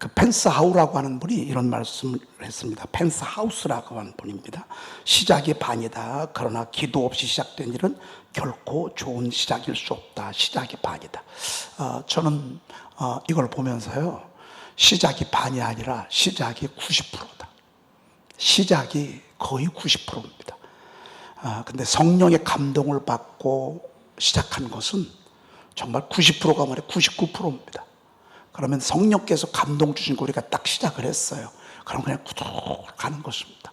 그 펜스하우라고 하는 분이 이런 말씀을 했습니다. 펜스하우스라고 하는 분입니다. 시작이 반이다. 그러나 기도 없이 시작된 일은 결코 좋은 시작일 수 없다. 시작이 반이다. 저는 이걸 보면서요, 시작이 반이 아니라 시작이 90%다. 시작이 거의 90%입니다. 근데 성령의 감동을 받고 시작한 것은 정말 90%가 아니라 99%입니다. 그러면 성령께서 감동 주신 거 우리가 딱 시작을 했어요. 그럼 그냥 구독 가는 것입니다.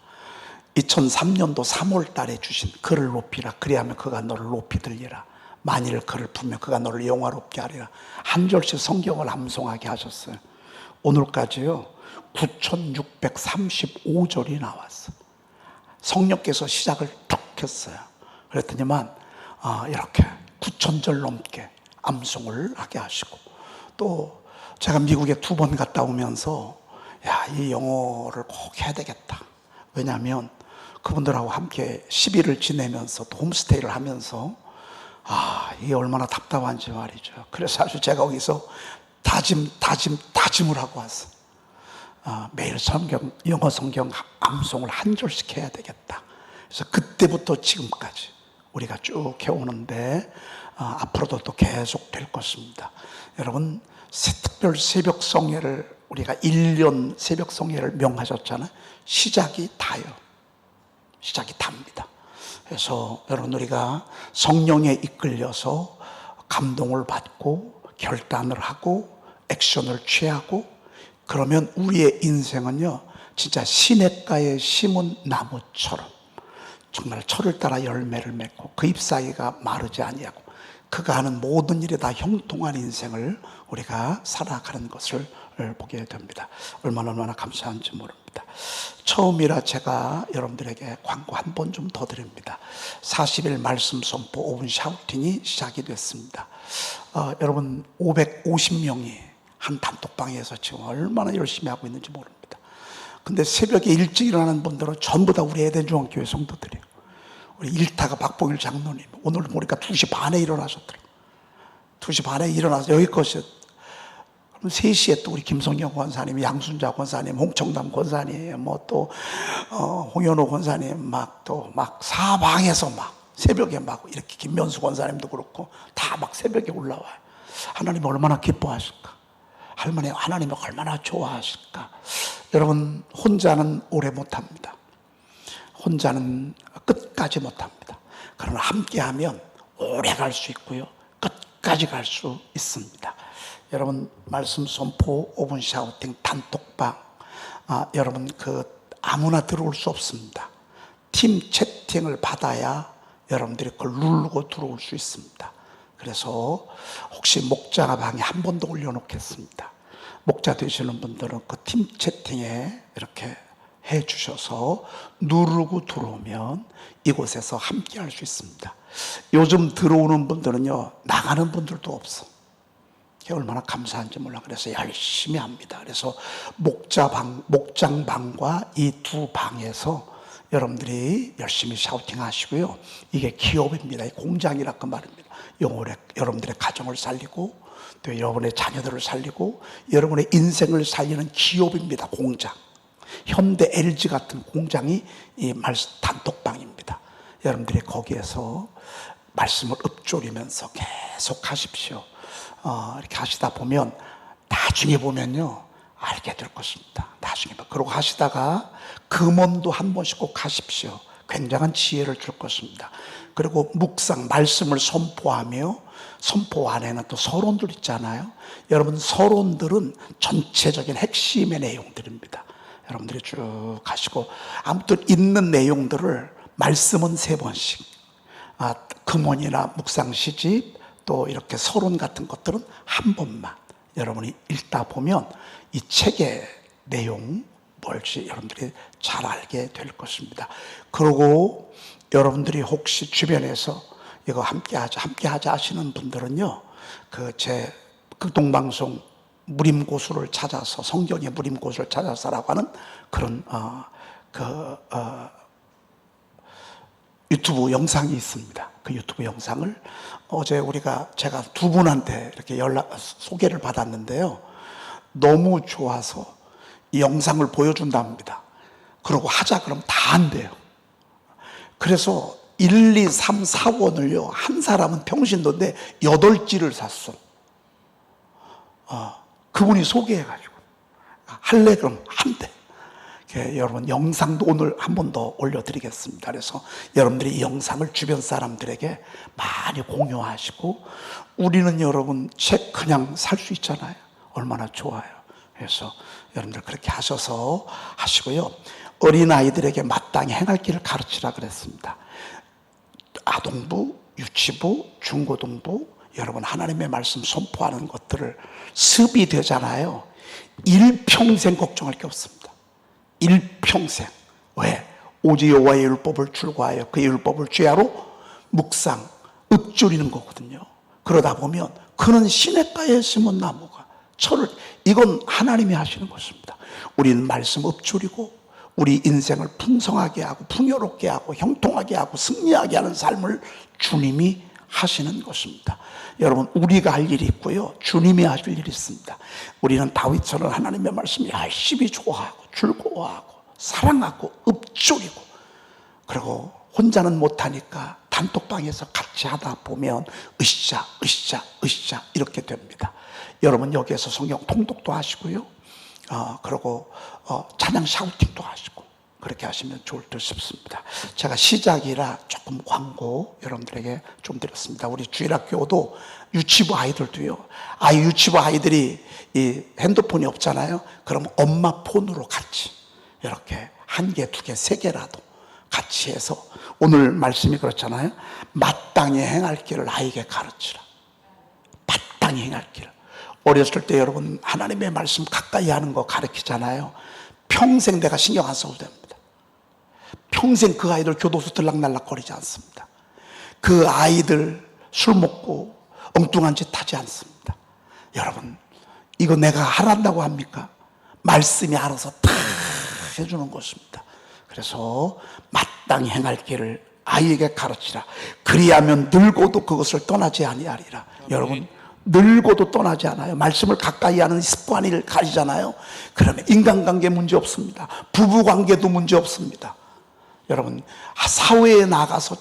2003년도 3월 달에 주신 그를 높이라. 그리하면 그가 너를 높이 들리라. 만일 그를 품면 그가 너를 영화롭게 하리라. 한 절씩 성경을 암송하게 하셨어요. 오늘까지요 9635절이 나왔어. 성령께서 시작을 툭 했어요. 그랬더니만 이렇게 9000절 넘게 암송을 하게 하시고, 또 제가 미국에 2번 갔다 오면서 이 영어를 꼭 해야 되겠다. 왜냐하면 그분들하고 함께 10일을 지내면서 또 홈스테이를 하면서 이게 얼마나 답답한지 말이죠. 그래서 아주 제가 거기서 다짐을 하고 왔어요. 매일 영어 성경 암송을 한 절씩 해야 되겠다. 그래서 그때부터 지금까지 우리가 쭉 해오는데 앞으로도 또 계속 될 것입니다. 여러분, 특별 새벽 성회를 우리가 1년 새벽 성회를 명하셨잖아요. 시작이 다요. 시작이 답니다. 그래서 여러분, 우리가 성령에 이끌려서 감동을 받고 결단을 하고 액션을 취하고, 그러면 우리의 인생은요 진짜 시냇가에 심은 나무처럼 정말 철을 따라 열매를 맺고 그 잎사귀가 마르지 아니하고 그가 하는 모든 일에 다 형통한 인생을 우리가 살아가는 것을 보게 됩니다. 얼마나 감사한지 모릅니다. 처음이라 제가 여러분들에게 광고 한 번 좀 더 드립니다. 40일 말씀 선포 5분 샤우팅이 시작이 됐습니다. 여러분 550명이 한 단톡방에서 지금 얼마나 열심히 하고 있는지 모릅니다. 근데 새벽에 일찍 일어나는 분들은 전부 다 우리 에덴중앙교회 성도들이에요. 우리 일타가 박봉일 장로님 오늘 보니까 2시 반에 일어나셨더라고요. 2시 반에 일어나서 여기까지, 그럼 3시에 또 우리 김성경 권사님, 양순자 권사님, 홍청담 권사님, 또 홍현호 권사님 막 사방에서 막 새벽에 막 이렇게 김면수 권사님도 그렇고 다 막 새벽에 올라와요. 하나님 얼마나 기뻐하실까? 하나님이 얼마나 좋아하실까? 여러분, 혼자는 오래 못합니다. 혼자는 끝까지 못합니다. 그러나 함께하면 오래 갈 수 있고요, 끝까지 갈 수 있습니다. 여러분, 말씀 선포 5분 샤우팅 단톡방, 여러분 아무나 들어올 수 없습니다. 팀 채팅을 받아야 여러분들이 그걸 누르고 들어올 수 있습니다. 그래서 혹시 목자 방에 한 번 더 올려놓겠습니다. 목자 되시는 분들은 그 팀 채팅에 이렇게 해 주셔서 누르고 들어오면 이곳에서 함께 할 수 있습니다. 요즘 들어오는 분들은요 나가는 분들도 없어. 그게 얼마나 감사한지 몰라. 그래서 열심히 합니다. 그래서 목장방과 이 두 방에서 여러분들이 열심히 샤우팅 하시고요. 이게 기업입니다. 공장이라 그 말입니다. 여러분들의 가정을 살리고 또 여러분의 자녀들을 살리고 여러분의 인생을 살리는 기업입니다. 공장. 현대 LG 같은 공장이 이 단톡방입니다. 여러분들이 거기에서 말씀을 읊조리면서 계속 하십시오. 이렇게 하시다 보면 나중에 보면요 알게 될 것입니다. 나중에 그러고 하시다가 금원도 한 번씩 꼭 하십시오. 굉장한 지혜를 줄 것입니다. 그리고 묵상 말씀을 선포하며 선포 안에는 또 서론들 있잖아요. 여러분, 서론들은 전체적인 핵심의 내용들입니다. 여러분들이 쭉 가시고 아무튼 있는 내용들을 말씀은 3번씩, 금원이나 묵상 시집 또 이렇게 서론 같은 것들은 한 번만 여러분이 읽다 보면 이 책의 내용 뭘지 여러분들이 잘 알게 될 것입니다. 그리고 여러분들이 혹시 주변에서 이거 함께 하자 하시는 분들은요, 제 극동방송 무림고수를 찾아서, 성경의 무림고수를 찾아서라고 하는 그런 유튜브 영상이 있습니다. 그 유튜브 영상을 어제 제가 2분한테 이렇게 소개를 받았는데요. 너무 좋아서 이 영상을 보여준답니다. 그러고 하자 그러면 다 안 돼요. 그래서 1, 2, 3, 4원을요 한 사람은 평신도인데 8지를 샀어. 그분이 소개해가지고 할래? 그럼 한대. 여러분 영상도 오늘 한 번 더 올려드리겠습니다. 그래서 여러분들이 이 영상을 주변 사람들에게 많이 공유하시고, 우리는 여러분 책 그냥 살 수 있잖아요. 얼마나 좋아요. 그래서 여러분들 그렇게 하셔서 하시고요. 어린아이들에게 마땅히 행할 길을 가르치라 그랬습니다. 아동부, 유치부, 중고등부, 여러분 하나님의 말씀 선포하는 것들을 습이 되잖아요. 일평생 걱정할 게 없습니다. 일평생. 왜? 오직 여호와의 율법을 출구하여 그 율법을 죄하로 묵상, 읊조리는 거거든요. 그러다 보면 그는 시냇가에 심은 나무가 철을, 이건 하나님이 하시는 것입니다. 우리는 말씀 읊조리고 우리 인생을 풍성하게 하고 풍요롭게 하고 형통하게 하고 승리하게 하는 삶을 주님이 하시는 것입니다. 여러분 우리가 할 일이 있고요, 주님이 하실 일이 있습니다. 우리는 다윗처럼 하나님의 말씀을 열심히 좋아하고 즐거워하고 사랑하고 읊조리고, 그리고 혼자는 못하니까 단톡방에서 같이 하다 보면 으쌰 이렇게 됩니다. 여러분 여기에서 성경 통독도 하시고요, 그리고 찬양 샤우팅도 하시고 그렇게 하시면 좋을 듯 싶습니다. 제가 시작이라 조금 광고 여러분들에게 좀 드렸습니다. 우리 주일학교도 유치부 아이들도요, 유치부 아이들이 이 핸드폰이 없잖아요. 그럼 엄마 폰으로 같이 이렇게 1개, 2개, 3개라도 같이 해서, 오늘 말씀이 그렇잖아요. 마땅히 행할 길을 아이에게 가르치라. 마땅히 행할 길을. 어렸을 때 여러분 하나님의 말씀 가까이 하는 거 가르치잖아요. 평생 내가 신경 안 써도 됩니다. 평생 그 아이들 교도소 들락날락 거리지 않습니다. 그 아이들 술 먹고 엉뚱한 짓 하지 않습니다. 여러분 이거 내가 하란다고 합니까? 말씀이 알아서 다 해주는 것입니다. 그래서 마땅히 행할 길을 아이에게 가르치라. 그리하면 늙어도 그것을 떠나지 아니하리라. 여러분 늙어도 떠나지 않아요. 말씀을 가까이 하는 습관을 가지잖아요. 그러면 인간관계 문제 없습니다. 부부관계도 문제 없습니다. 여러분 사회에 나가서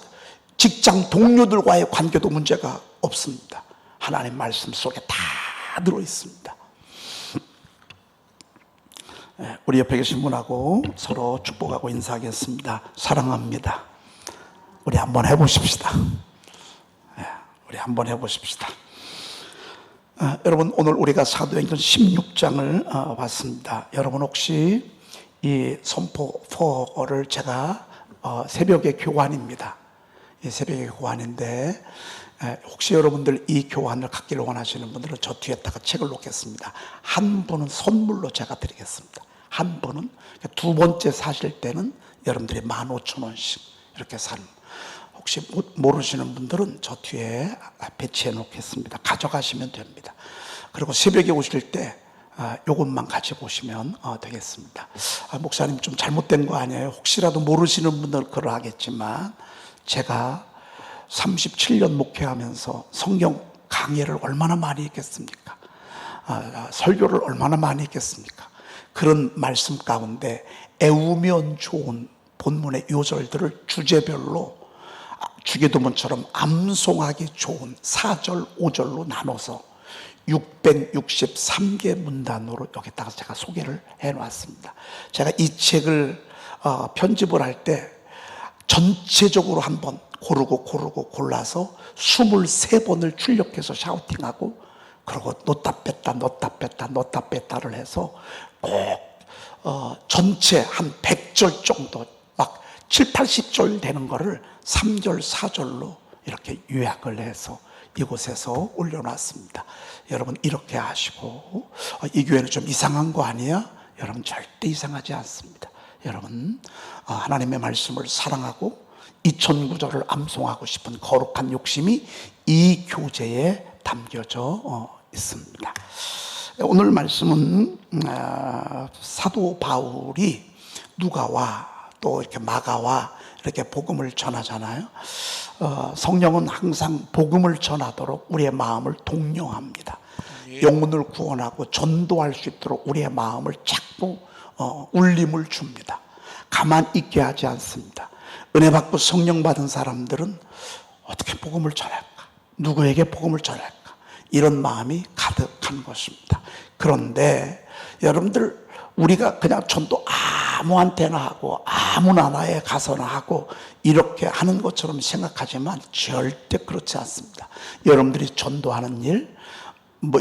직장 동료들과의 관계도 문제가 없습니다. 하나님 말씀 속에 다 들어있습니다. 우리 옆에 계신 분하고 서로 축복하고 인사하겠습니다. 사랑합니다. 우리 한번 해보십시다. 우리 한번 해보십시다. 여러분 오늘 우리가 사도행전 16장을 봤습니다. 여러분 혹시 이 선포를 제가 새벽에 교환입니다. 이 새벽에 교환인데 혹시 여러분들 이 교환을 갖기를 원하시는 분들은 저 뒤에다가 책을 놓겠습니다. 한 분은 선물로 제가 드리겠습니다. 한 분은, 2번째 사실 때는 여러분들이 15,000원씩 이렇게 사는, 혹시 모르시는 분들은 저 뒤에 배치해 놓겠습니다. 가져가시면 됩니다. 그리고 새벽에 오실 때 요것만 가지고 오시면 되겠습니다. 목사님 좀 잘못된 거 아니에요? 혹시라도 모르시는 분들은 그러하겠지만, 제가 37년 목회하면서 성경 강의를 얼마나 많이 했겠습니까? 설교를 얼마나 많이 했겠습니까? 그런 말씀 가운데 애우면 좋은 본문의 요절들을 주제별로 주기도문처럼 암송하기 좋은 4절, 5절로 나눠서 663개 문단으로 여기다가 제가 소개를 해놨습니다. 제가 이 책을 편집을 할 때 전체적으로 한번 고르고 골라서 23번을 출력해서 샤우팅하고, 그리고 넣다 뺐다를 해서 꼭 전체 한 100절 정도, 막 7, 80절 되는 거를 3절, 4절로 이렇게 요약을 해서 이곳에서 올려놨습니다. 여러분 이렇게 하시고, 이 교회는 좀 이상한 거 아니야? 여러분 절대 이상하지 않습니다. 여러분 하나님의 말씀을 사랑하고 2000구절을 암송하고 싶은 거룩한 욕심이 이 교재에 담겨져 있습니다. 오늘 말씀은 사도 바울이 누가와 또 이렇게 마가와 이렇게 복음을 전하잖아요. 성령은 항상 복음을 전하도록 우리의 마음을 독려합니다. 영혼을 구원하고 전도할 수 있도록 우리의 마음을 자꾸 울림을 줍니다. 가만 있게 하지 않습니다. 은혜 받고 성령 받은 사람들은 어떻게 복음을 전할까? 누구에게 복음을 전할까? 이런 마음이 가득한 것입니다. 그런데 여러분들, 우리가 그냥 전도 아무한테나 하고 아무나 나에 가서나 하고 이렇게 하는 것처럼 생각하지만 절대 그렇지 않습니다. 여러분들이 전도하는 일,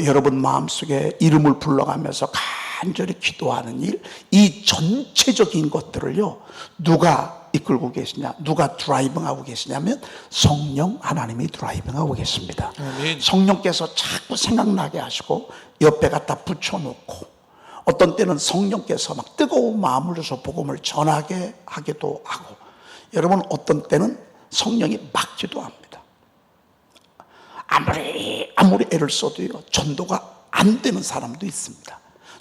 여러분 마음속에 이름을 불러가면서 간절히 기도하는 일, 이 전체적인 것들을요, 누가 이끌고 계시냐, 누가 드라이빙하고 계시냐면 성령 하나님이 드라이빙하고 계십니다. 아멘. 성령께서 자꾸 생각나게 하시고 옆에 갖다 붙여놓고, 어떤 때는 성령께서 막 뜨거운 마음을 줘서 복음을 전하게 하기도 하고, 여러분 어떤 때는 성령이 막지도 합니다. 아무리 애를 써도요, 전도가 안 되는 사람도 있습니다.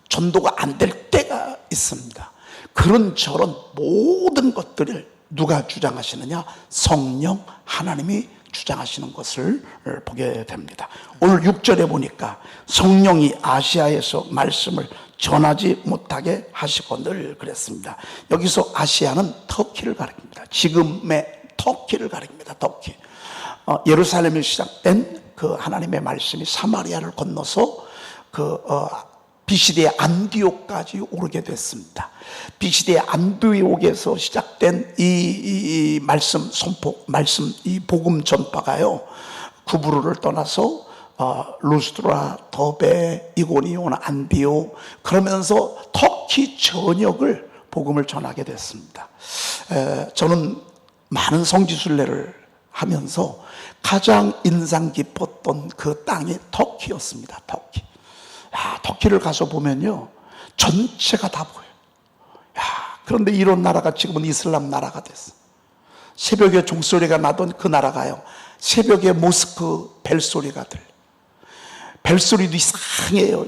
전도가 안 될 때가 있습니다. 그런저런 모든 것들을 누가 주장하시느냐? 성령 하나님이 주장하시는 것을 보게 됩니다. 오늘 6절에 보니까 성령이 아시아에서 말씀을 전하지 못하게 하시고 늘 그랬습니다. 여기서 아시아는 터키를 가리킵니다. 지금의 터키를 가리킵니다. 터키. 예루살렘에 시작된 그 하나님의 말씀이 사마리아를 건너서 비시디의 안디옥까지 오르게 됐습니다. 비시디의 안디옥에서 시작된 이 말씀 선포, 이 복음 전파가요, 구브로를 떠나서 루스드라, 더베, 이고니온, 안디옥, 그러면서 터키 전역을 복음을 전하게 됐습니다. 저는 많은 성지순례를 하면서 가장 인상 깊었던 그 땅이 터키였습니다. 터키. 터키를 가서 보면요, 전체가 다 보여요. 그런데 이런 나라가 지금은 이슬람 나라가 됐어. 새벽에 종소리가 나던 그 나라가요, 새벽에 모스크 벨소리가 들려. 벨소리도 이상해요.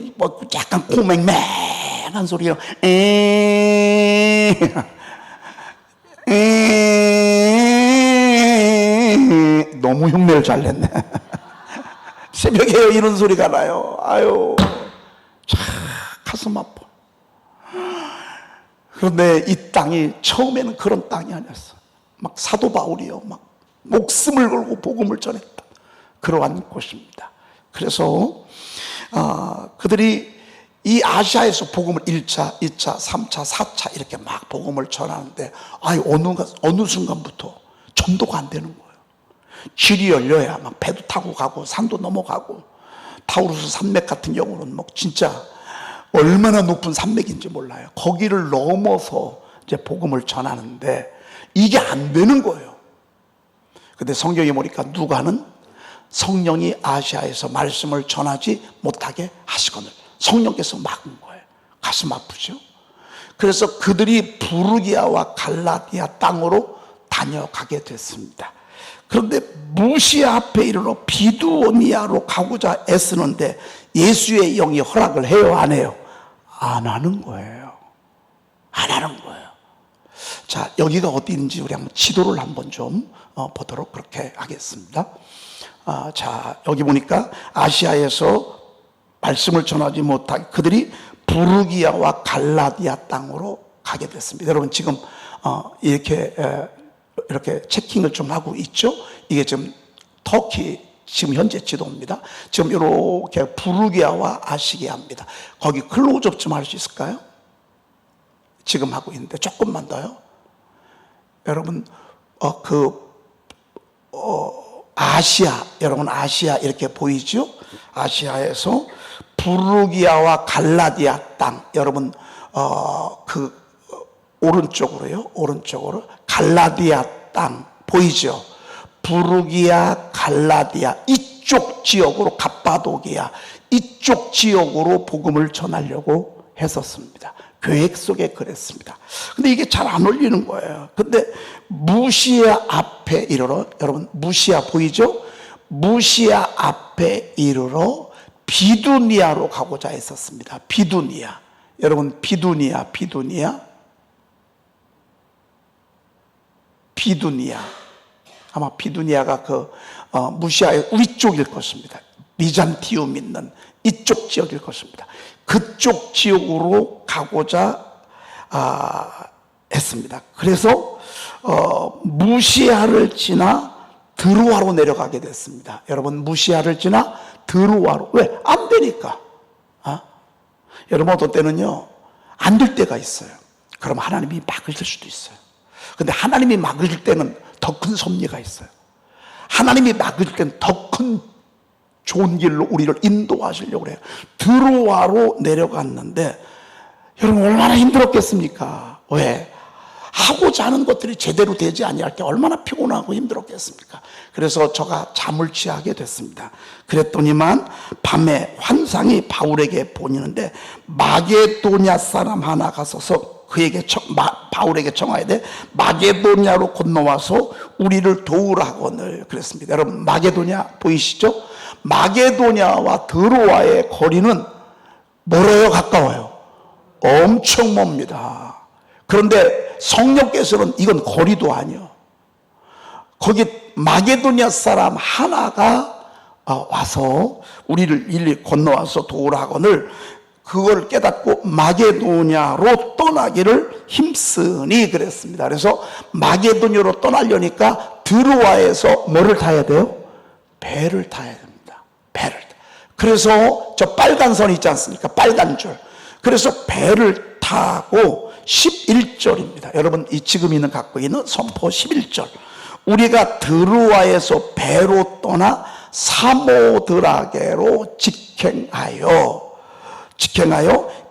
약간 코맹맹한 소리예요. 너무 흉내를 잘 냈네. 새벽에 이런 소리가 나요. 아유, 참 가슴 아파. 그런데 이 땅이 처음에는 그런 땅이 아니었어. 막 사도 바울이요, 막 목숨을 걸고 복음을 전했다. 그러한 곳입니다. 그래서 그들이 이 아시아에서 복음을 1차, 2차, 3차, 4차 이렇게 막 복음을 전하는데, 어느 순간부터 전도가 안 되는 거예요. 길이 열려야 막 배도 타고 가고 산도 넘어가고, 타우루스 산맥 같은 경우는 뭐 진짜 얼마나 높은 산맥인지 몰라요. 거기를 넘어서 이제 복음을 전하는데 이게 안 되는 거예요. 근데 성경에 보니까 누가는 성령이 아시아에서 말씀을 전하지 못하게 하시거늘, 성령께서 막은 거예요. 가슴 아프죠? 그래서 그들이 부르기아와 갈라디아 땅으로 다녀가게 됐습니다. 그런데 무시아 앞에 이르러 비두오니아로 가고자 애쓰는데 예수의 영이 허락을 해요, 안 해요? 안 하는 거예요. 안 하는 거예요. 자, 여기가 어디인지 우리 한번 지도를 한번 좀 보도록 그렇게 하겠습니다. 자, 여기 보니까 아시아에서 말씀을 전하지 못하게 그들이 부르기아와 갈라디아 땅으로 가게 됐습니다. 여러분 지금 이렇게 체킹을 좀 하고 있죠? 이게 지금 터키 지금 현재 지도입니다. 지금 이렇게 부르기아와 아시기아입니다. 거기 클로즈업 좀 할 수 있을까요? 지금 하고 있는데 조금만 더요. 여러분 아시아, 여러분 아시아 이렇게 보이죠? 아시아에서 부르기아와 갈라디아 땅, 여러분 오른쪽으로요, 오른쪽으로 갈라디아 땅 보이죠? 부르기아, 갈라디아 이쪽 지역으로, 갑바도기아 이쪽 지역으로 복음을 전하려고 했었습니다. 계획 속에 그랬습니다. 근데 이게 잘 안 올리는 거예요. 근데 무시아 앞에 이르러, 여러분 무시아 보이죠? 무시아 앞에 이르러 비두니아로 가고자 했었습니다. 비두니아, 여러분 비두니아 아마 비두니아가 무시아의 위쪽일 것입니다. 비잔티움 있는 이쪽 지역일 것입니다. 그쪽 지역으로 가고자 했습니다. 그래서 무시아를 지나 드루아로 내려가게 됐습니다. 여러분, 무시아를 지나 드루아로. 왜? 안 되니까. 여러분, 어떤 때는요 안 될 때가 있어요. 그럼 하나님이 막으실 수도 있어요. 근데 하나님이 막으실 때는 더 큰 섭리가 있어요. 하나님이 막으실 때는 더 큰 좋은 길로 우리를 인도하시려고 그래요. 드루아로 내려갔는데 여러분, 얼마나 힘들었겠습니까? 왜? 하고자 하는 것들이 제대로 되지 아니할 때 얼마나 피곤하고 힘들었겠습니까? 그래서 저가 잠을 취하게 됐습니다. 그랬더니만 밤에 환상이 바울에게 보이는데 마게도냐 사람 하나가 서서 그에게 바울에게 청하야 돼. 마게도냐로 건너와서 우리를 도우라거늘 그랬습니다. 여러분, 마게도냐 보이시죠? 마게도냐와 드로아의 거리는 멀어요, 가까워요? 엄청 멉니다. 그런데 성령께서는 이건 거리도 아니요, 거기 마게도냐 사람 하나가 와서 우리를 일일이 건너와서 도우라거늘 그걸 깨닫고 마게도냐로 떠나기를 힘쓰니 그랬습니다. 그래서 마게도냐로 떠나려니까 드로아에서 뭐를 타야 돼요? 배를 타야 됩니다. 배를. 그래서 저 빨간 선 있지 않습니까? 빨간 줄. 그래서 배를 타고 11절입니다. 여러분, 이 지금 있는 갖고 있는 선포 11절. 우리가 드루아에서 배로 떠나 사모드라게로 직행하여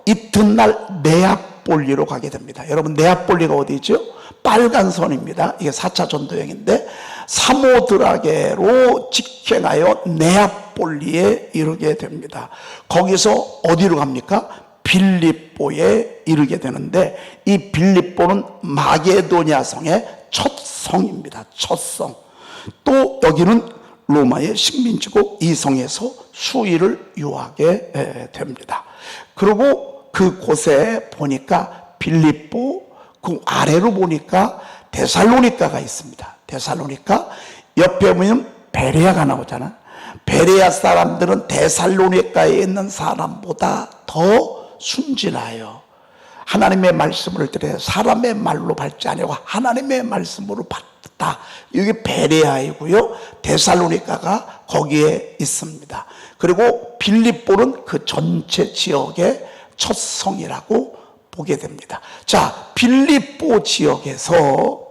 이튿날 네아폴리로 가게 됩니다. 여러분, 네아폴리가 어디죠? 빨간 선입니다. 이게 4차 전도여행인데 사모드라게로 직행하여 네아폴리에 이르게 됩니다. 거기서 어디로 갑니까? 빌립보에 이르게 되는데 이 빌립보는 마게도냐 성의 첫 성입니다. 첫 성. 또 여기는 로마의 식민지고 이 성에서 수일을 유하게 됩니다. 그리고 그곳에 보니까 빌립보, 그 아래로 보니까 데살로니가가 있습니다. 데살로니가. 옆에 보면 베레아가 나오잖아. 베레아 사람들은 데살로니가에 있는 사람보다 더 순진하여 하나님의 말씀을 들어 사람의 말로 받지 아니하고 하나님의 말씀으로 받다. 이게 베레아이고요, 데살로니가가 거기에 있습니다. 그리고 빌립보는 그 전체 지역의 첫 성이라고 보게 됩니다. 자, 빌립보 지역에서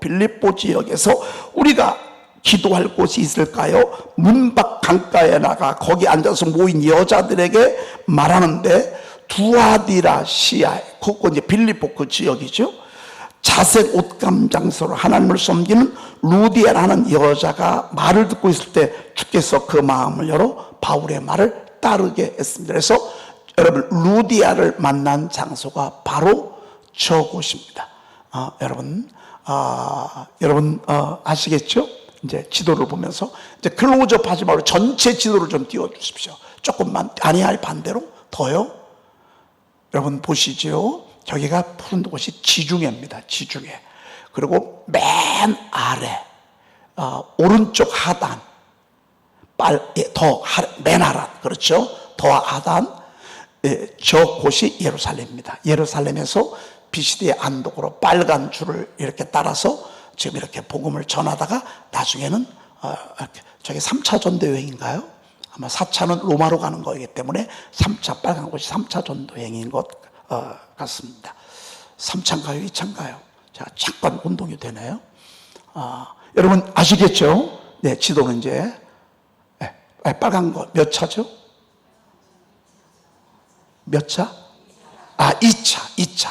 우리가 기도할 곳이 있을까요? 문 밖 강가에 나가 거기 앉아서 모인 여자들에게 말하는데 두아디라시아, 그거 이제 빌립보 그 지역이죠. 자색 옷감 장소로 하나님을 섬기는 루디아라는 여자가 말을 듣고 있을 때 주께서 그 마음을 열어 바울의 말을 따르게 했습니다. 그래서 여러분, 루디아를 만난 장소가 바로 저곳입니다. 여러분 아시겠죠? 이제 지도를 보면서 이제 클로즈업 하지 말고 전체 지도를 좀 띄워 주십시오. 조금만. 아니야, 반대로 더요. 여러분 보시죠. 저기가 푸른 곳이 지중해입니다. 지중해. 그리고 맨 아래 오른쪽 하단, 맨 하단, 그렇죠? 더 하단, 저 곳이 예루살렘입니다. 예루살렘에서 비시디의 안독으로 빨간 줄을 이렇게 따라서 지금 이렇게 복음을 전하다가 나중에는 저기 3차 전도 여행인가요? 아마 4차는 로마로 가는 거이기 때문에 3차 빨간 곳이 3차 전도 여행인 것 같습니다. 3차인가요? 2차인가요? 자, 잠깐 운동이 되네요. 여러분 아시겠죠? 네, 지도는 이제 빨간 거 몇 차죠? 몇 차? 2차.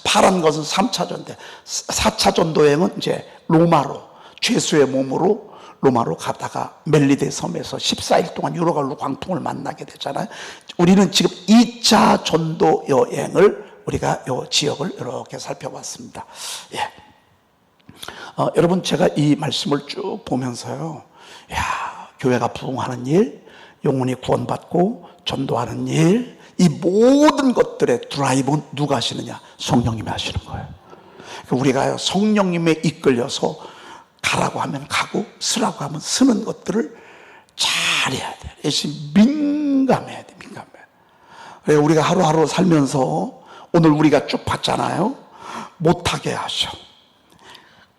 파란 것은 3차 전도인데 4차 전도여행은 이제 로마로, 죄수의 몸으로 로마로 가다가 멜리데 섬에서 14일 동안 여러 갈로 광풍을 만나게 되잖아요. 우리는 지금 2차 전도 여행을 우리가 이 지역을 이렇게 살펴봤습니다. 예. 여러분, 제가 이 말씀을 쭉 보면서요, 교회가 부흥하는 일, 영혼이 구원받고 전도하는 일, 이 모든 것들의 드라이브는 누가 하시느냐? 성령님이 하시는 거예요. 우리가 성령님에 이끌려서 가라고 하면 가고 쓰라고 하면 쓰는 것들을 잘해야 돼요. 열심히 민감해야 돼. 그래, 우리가 하루하루 살면서 오늘 우리가 쭉 봤잖아요. 못하게 하셔.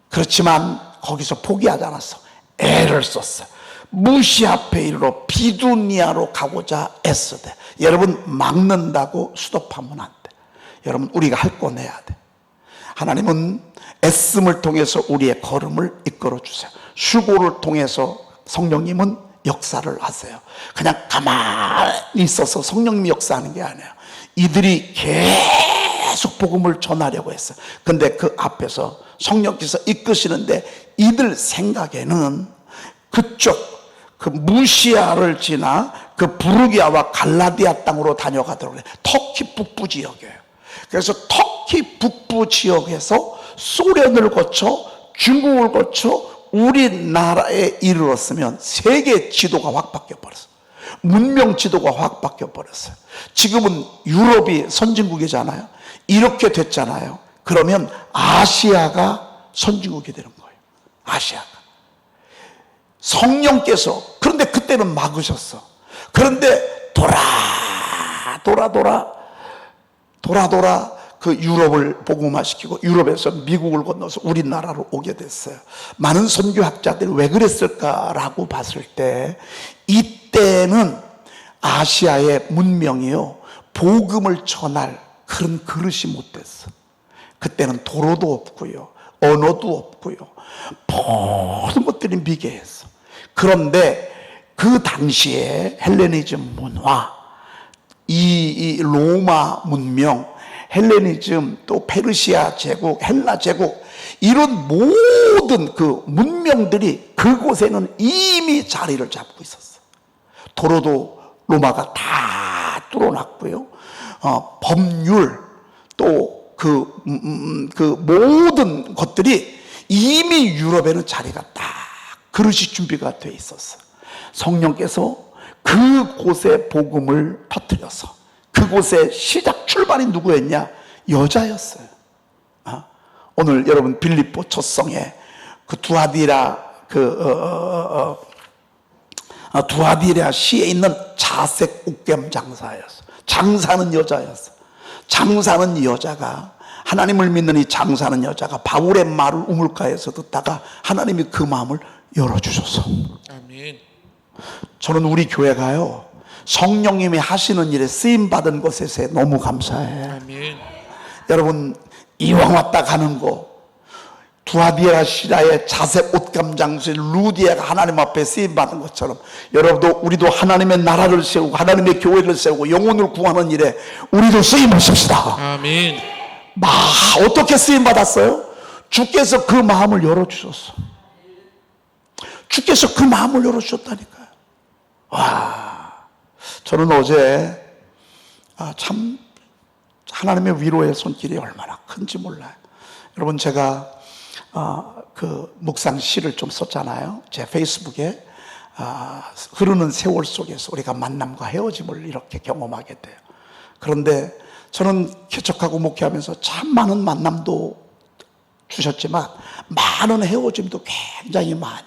그렇지만 거기서 포기하지 않았어. 애를 썼어. 무시아 페이로 비두니아로 가고자 애쓰되. 여러분, 막는다고 스톱하면 안 돼. 여러분, 우리가 할 거 내야 돼. 하나님은 애씀을 통해서 우리의 걸음을 이끌어 주세요. 수고를 통해서 성령님은 역사를 하세요. 그냥 가만히 있어서 성령님이 역사하는 게 아니에요. 이들이 계속 복음을 전하려고 했어요. 근데 그 앞에서 성령께서 이끄시는데 이들 생각에는 그쪽 그 무시아를 지나 그 부르기아와 갈라디아 땅으로 다녀가더라고요. 터키 북부 지역이에요. 그래서 터키 북부 지역에서 소련을 거쳐 중국을 거쳐 우리나라에 이르렀으면 세계 지도가 확 바뀌어버렸어요. 문명 지도가 확 바뀌어버렸어요. 지금은 유럽이 선진국이잖아요. 이렇게 됐잖아요. 그러면 아시아가 선진국이 되는 거예요. 아시아가. 성령께서, 그런데 그때는 막으셨어. 그런데 돌아 그 유럽을 복음화시키고 유럽에서 미국을 건너서 우리나라로 오게 됐어요. 많은 선교학자들이 왜 그랬을까라고 봤을 때 이때는 아시아의 문명이요, 복음을 전할 그런 그릇이 못 됐어. 그때는 도로도 없고요, 언어도 없고요, 모든 것들이 미개했어. 그런데 그 당시에 헬레니즘 문화, 이 로마 문명, 헬레니즘, 또 페르시아 제국, 헬라 제국, 이런 모든 그 문명들이 그곳에는 이미 자리를 잡고 있었어. 도로도 로마가 다 뚫어놨고요. 법률, 또 그 모든 것들이 이미 유럽에는 자리가 딱 그릇이 준비가 돼 있었어. 성령께서 그곳에 복음을 터뜨려서 그곳의 시작 출발이 누구였냐? 여자였어요. 오늘 여러분 빌립보 첫성에 그 두아디라 시에 있는 자색 옥겜 장사였어. 장사는 여자였어. 장사는 여자가, 하나님을 믿는 이 장사는 여자가 바울의 말을 우물가에서 듣다가 하나님이 그 마음을 열어주셔서. 아멘. 저는 우리 교회가요, 성령님이 하시는 일에 쓰임받은 것에 너무 감사해. 아멘. 여러분, 이왕 왔다 가는 거, 두아디라 시라의 자색 옷감 장수인 루디아가 하나님 앞에 쓰임받은 것처럼 여러분도, 우리도 하나님의 나라를 세우고 하나님의 교회를 세우고 영혼을 구하는 일에 우리도 쓰임하십시다. 아멘. 어떻게 쓰임받았어요? 주께서 그 마음을 열어주셨어. 주께서 그 마음을 열어주셨다니까요. 와, 저는 어제 참 하나님의 위로의 손길이 얼마나 큰지 몰라요. 여러분, 제가 그 묵상 시를 좀 썼잖아요. 제 페이스북에 흐르는 세월 속에서 우리가 만남과 헤어짐을 이렇게 경험하게 돼요. 그런데 저는 개척하고 목회하면서 참 많은 만남도 주셨지만 많은 헤어짐도 굉장히 많이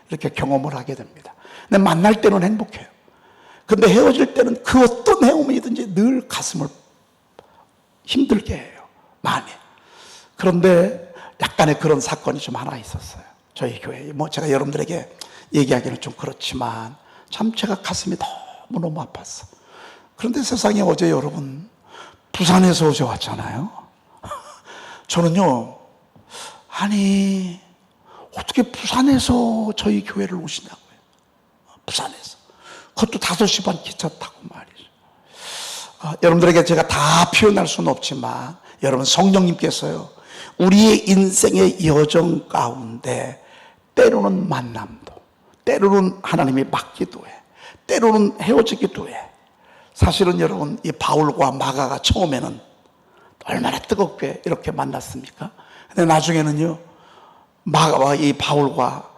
이렇게 경험을 하게 됩니다. 근데 만날 때는 행복해요. 근데 헤어질 때는 그 어떤 헤어짐이든지 늘 가슴을 힘들게 해요. 많이. 그런데 약간의 그런 사건이 좀 하나 있었어요. 저희 교회에. 제가 여러분들에게 얘기하기는 좀 그렇지만 참 제가 가슴이 너무너무 아팠어. 그런데 세상에, 어제 여러분 부산에서 어제 왔잖아요. 저는요, 아니 어떻게 부산에서 저희 교회를 오시냐고요. 부산에서. 그것도 5시 반 기차 타고 말이죠. 여러분들에게 제가 다 표현할 수는 없지만 여러분, 성령님께서요, 우리의 인생의 여정 가운데 때로는 만남도, 때로는 하나님이 막기도 해, 때로는 헤어지기도 해. 사실은 여러분, 이 바울과 마가가 처음에는 얼마나 뜨겁게 이렇게 만났습니까? 근데 나중에는요, 마가와 이 바울과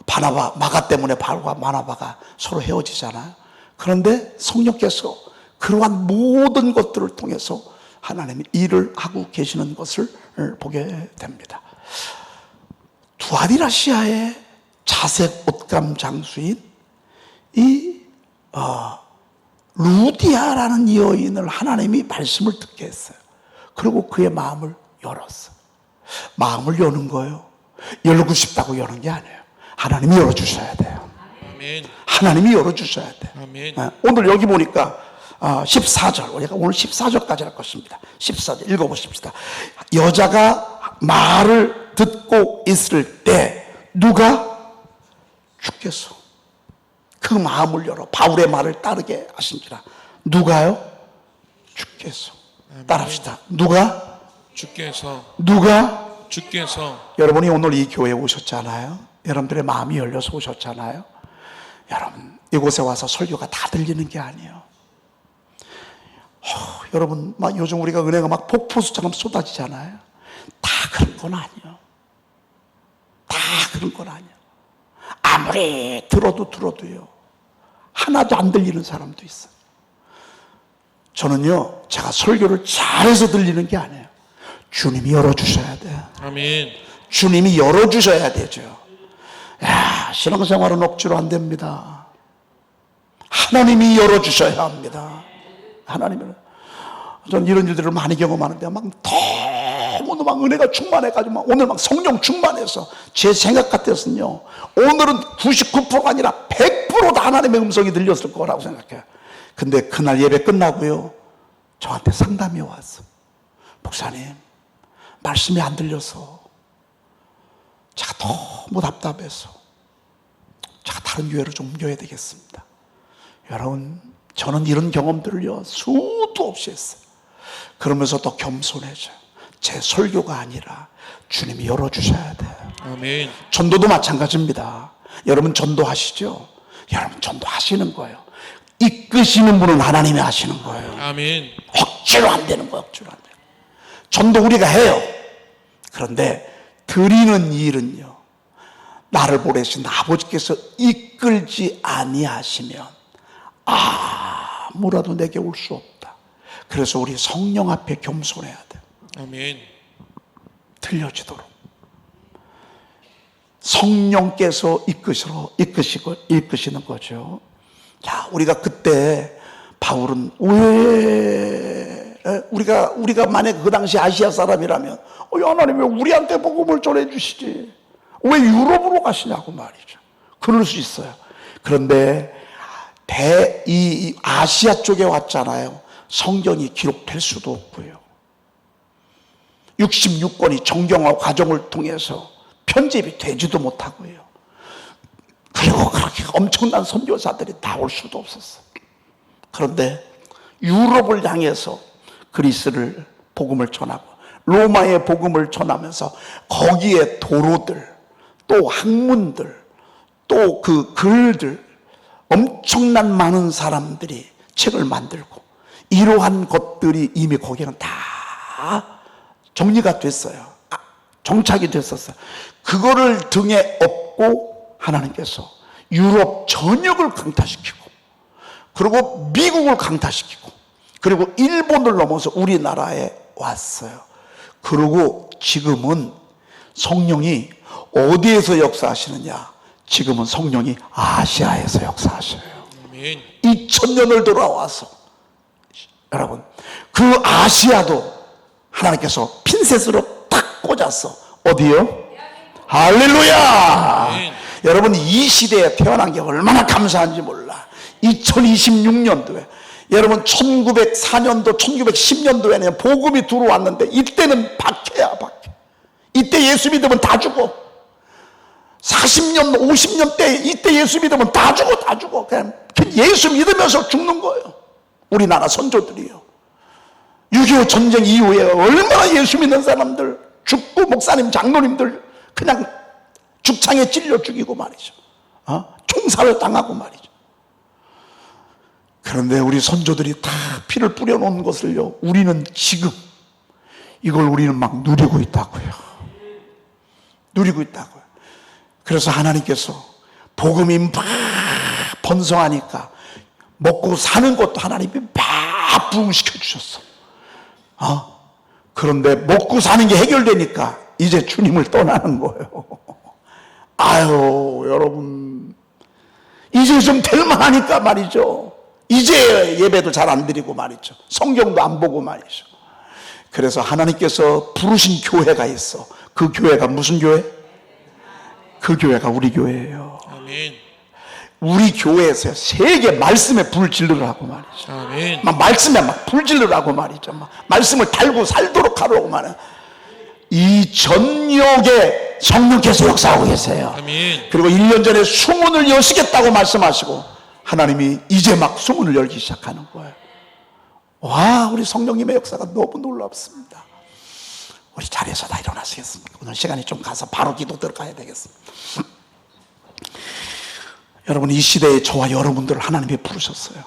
바나바, 마가 때문에 바울과 바나바가 서로 헤어지잖아요. 그런데 성령께서 그러한 모든 것들을 통해서 하나님이 일을 하고 계시는 것을 보게 됩니다. 두아디라시아의 자색 옷감 장수인 이 루디아라는 여인을 하나님이 말씀을 듣게 했어요. 그리고 그의 마음을 열었어요. 마음을 여는 거예요. 열고 싶다고 여는 게 아니에요. 하나님이 열어주셔야 돼요. 아멘. 하나님이 열어주셔야 돼요. 아멘. 오늘 여기 보니까 14절, 우리가 오늘 14절까지 할 것입니다. 14절 읽어보십시다. 여자가 말을 듣고 있을 때 누가? 주께서 그 마음을 열어 바울의 말을 따르게 하신지라. 누가요? 주께서. 따라합시다. 누가? 주께서 여러분이 오늘 이 교회에 오셨잖아요. 여러분들의 마음이 열려서 오셨잖아요. 여러분 이곳에 와서 설교가 다 들리는 게 아니에요. 여러분 막 요즘 우리가 은혜가 막 폭포수처럼 쏟아지잖아요. 다 그런 건 아니에요. 다 그런 건 아니에요. 아무리 들어도요 하나도 안 들리는 사람도 있어요. 저는요 제가 설교를 잘해서 들리는 게 아니에요. 주님이 열어주셔야 돼요. 아멘. 주님이 열어주셔야 되죠. 야, 신앙생활은 억지로 안 됩니다. 하나님이 열어주셔야 합니다. 하나님은. 전 이런 일들을 많이 경험하는데 막 너무나 막 은혜가 충만해가지고 막 오늘 막 성령 충만해서 제 생각 같아서는요 오늘은 99%가 아니라 100%다 하나님의 음성이 들렸을 거라고 생각해요. 근데 그날 예배 끝나고요 저한테 상담이 왔어. 목사님 말씀이 안 들려서 제가 너무 답답해서 제가 다른 교회로 좀 옮겨야 되겠습니다. 여러분 저는 이런 경험들을요 수도 없이 했어요. 그러면서 더 겸손해져요. 제 설교가 아니라 주님이 열어주셔야 돼요. 아멘. 전도도 마찬가지입니다. 여러분 전도하시죠? 여러분 전도하시는 거예요. 이끄시는 분은 하나님이 하시는 거예요. 아멘. 억지로 안 되는 거예요. 억지로 안 돼요. 전도 우리가 해요. 그런데 드리는 일은요 나를 보내신 아버지께서 이끌지 아니하시면 아무라도 내게 올 수 없다. 그래서 우리 성령 앞에 겸손해야 돼요. 아멘. 들려지도록 성령께서 이끄시는 거죠. 자, 우리가 그때 바울은 왜 우리가 만약 그 당시 아시아 사람이라면 하나님 왜 우리한테 복음을 전해주시지 왜 유럽으로 가시냐고 말이죠. 그럴 수 있어요. 그런데 이 아시아 쪽에 왔잖아요. 성경이 기록될 수도 없고요. 66권이 정경화 과정을 통해서 편집이 되지도 못하고요. 그리고 그렇게 엄청난 선교사들이 나올 수도 없었어요. 그런데 유럽을 향해서 그리스를 복음을 전하고 로마의 복음을 전하면서 거기에 도로들 또 학문들 또 그 글들 엄청난 많은 사람들이 책을 만들고 이러한 것들이 이미 거기는 다 정리가 됐어요. 정착이 됐었어요. 그거를 등에 업고 하나님께서 유럽 전역을 강타시키고 그리고 미국을 강타시키고 그리고 일본을 넘어서 우리나라에 왔어요. 그리고 지금은 성령이 어디에서 역사하시느냐? 지금은 성령이 아시아에서 역사하셔요. 아멘. 2000년을 돌아와서 여러분 그 아시아도 하나님께서 핀셋으로 딱 꽂았어. 어디요? 할렐루야. 아멘. 여러분 이 시대에 태어난 게 얼마나 감사한지 몰라. 2026년도에 여러분 1904년도 1910년도에는 복음이 들어왔는데 이때는 박해야 박해. 이때 예수 믿으면 다 죽어. 40년 50년 때 이때 예수 믿으면 다 죽어. 그냥 예수 믿으면서 죽는 거예요. 우리나라 선조들이요. 6.25 전쟁 이후에 얼마나 예수 믿는 사람들 죽고 목사님 장로님들 그냥 죽창에 찔려 죽이고 말이죠. 총살을 당하고 말이죠. 그런데 우리 선조들이 다 피를 뿌려놓은 것을요 우리는 지금 이걸 우리는 막 누리고 있다고요. 누리고 있다고요. 그래서 하나님께서 복음이 막 번성하니까 먹고 사는 것도 하나님이 막 부흥시켜 주셨어. 그런데 먹고 사는 게 해결되니까 이제 주님을 떠나는 거예요. 아유 여러분 이제 좀 될만하니까 말이죠. 이제 예배도 잘 안 드리고 말이죠. 성경도 안 보고 말이죠. 그래서 하나님께서 부르신 교회가 있어. 그 교회가 무슨 교회? 그 교회가 우리 교회예요. 아멘. 우리 교회에서 세계 말씀에 불 지르라고 말이죠. 아멘. 막 말씀에 막 불 지르라고 말이죠. 막 말씀을 달고 살도록 하라고 말해. 이 전역에 성령께서 역사하고 계세요. 아멘. 그리고 1년 전에 수문을 여시겠다고 말씀하시고 하나님이 이제 막 수문을 열기 시작하는 거예요. 와, 우리 성령님의 역사가 너무 놀랍습니다. 우리 자리에서 다 일어나시겠습니다. 오늘 시간이 좀 가서 바로 기도 들어가야 되겠습니다. 여러분, 이 시대에 저와 여러분들을 하나님이 부르셨어요.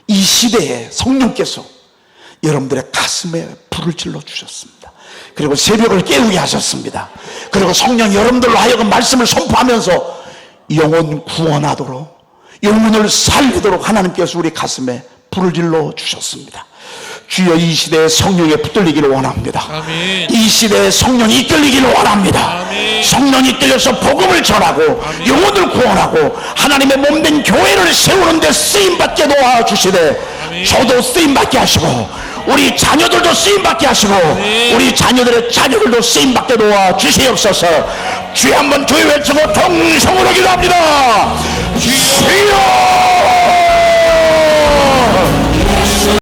이 시대에 성령께서 여러분들의 가슴에 불을 질러 주셨습니다. 그리고 새벽을 깨우게 하셨습니다. 그리고 성령 여러분들로 하여금 말씀을 선포하면서 영혼 구원하도록, 영혼을 살리도록 하나님께서 우리 가슴에 불을 질러 주셨습니다. 주여, 이 시대에 성령에 붙들리기를 원합니다. 아멘. 이 시대에 성령이 이끌리기를 원합니다. 아멘. 성령이 이끌려서 복음을 전하고 아멘. 영혼을 구원하고 하나님의 몸된 교회를 세우는 데 쓰임받게 도와주시되 아멘. 저도 쓰임받게 하시고 우리 자녀들도 쓰임받게 하시고 아멘. 우리 자녀들의 자녀들도 쓰임받게 도와주시옵소서. 주여, 한번 교회 외치고